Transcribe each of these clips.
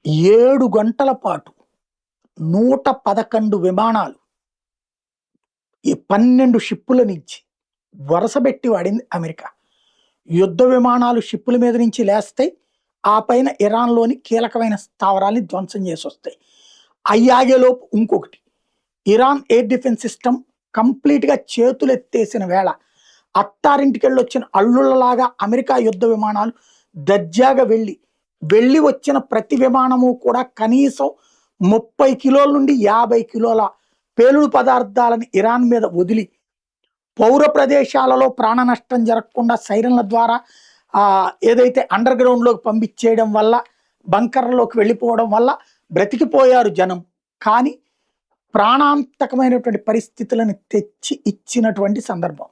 7 గంటల పాటు 111 విమానాలు ఈ 12 షిప్పుల నుంచి వరుసబెట్టి వాడింది అమెరికా. యుద్ధ విమానాలు షిప్పుల మీద నుంచి లేస్తాయి. ఆ పైన ఇరాన్లోని కీలకమైన స్థావరాల్ని ధ్వంసం చేసి వస్తాయి. అయ్యాగేలోపు ఇంకొకటి ఇరాన్ ఎయిర్ డిఫెన్స్ సిస్టమ్ కంప్లీట్గా చేతులెత్తేసిన వేళ అత్తారింటికి వెళ్ళి వచ్చిన అల్లుళ్ళలాగా అమెరికా యుద్ధ విమానాలు దర్జాగా వెళ్ళి వచ్చిన ప్రతి విమానము కూడా కనీసం 30 కిలోల నుండి 50 కిలోల పేలుడు పదార్థాలను ఇరాన్ మీద వదిలి పౌర ప్రదేశాలలో ప్రాణ నష్టం జరగకుండా సైరన్ల ద్వారా ఏదైతే అండర్ గ్రౌండ్లోకి పంపించేయడం వల్ల బంకర్లోకి వెళ్ళిపోవడం వల్ల బ్రతికిపోయారు జనం. కానీ ప్రాణాంతకమైనటువంటి పరిస్థితులను తెచ్చి ఇచ్చినటువంటి సందర్భం,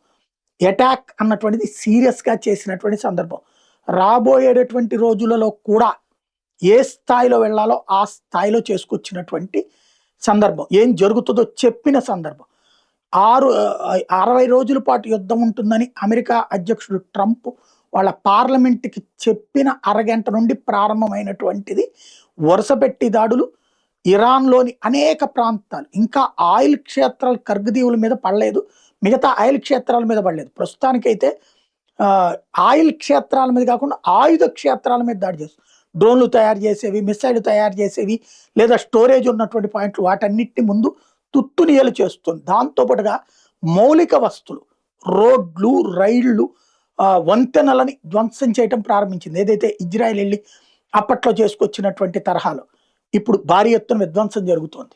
అటాక్ అన్నటువంటిది సీరియస్గా చేసినటువంటి సందర్భం. రాబోయేటటువంటి రోజులలో కూడా ఏ స్థాయిలో వెళ్ళాలో ఆ స్థాయిలో చేసుకొచ్చినటువంటి సందర్భం, ఏం జరుగుతుందో చెప్పిన సందర్భం. 60 రోజుల పాటు యుద్ధం ఉంటుందని అమెరికా అధ్యక్షుడు ట్రంప్ వాళ్ళ పార్లమెంట్కి చెప్పిన అరగంట నుండి ప్రారంభమైనటువంటిది వరుసపెట్టి దాడులు. ఇరాన్లోని అనేక ప్రాంతాలు, ఇంకా ఆయిల్ క్షేత్రాలు కర్గదీవుల మీద పడలేదు, మిగతా ఆయిల్ క్షేత్రాల మీద పడలేదు. ప్రస్తుతానికైతే ఆయిల్ క్షేత్రాల మీద కాకుండా ఆయుధ క్షేత్రాల మీద దాడి చేస్తారు. డ్రోన్లు తయారు చేసేవి, మిసైల్ తయారు చేసేవి, లేదా స్టోరేజ్ ఉన్నటువంటి పాయింట్లు, వాటన్నిటిని ముందు తుత్తునియలు చేస్తుంది. దాంతోపాటుగా మౌలిక వస్తువులు, రోడ్లు, రైళ్లు, వంతెనలని ధ్వంసం చేయటం ప్రారంభించింది. ఏదైతే ఇజ్రాయెల్ వెళ్ళి అప్పట్లో చేసుకొచ్చినటువంటి తరహాలో ఇప్పుడు భారీ ఎత్తున విధ్వంసం జరుగుతోంది.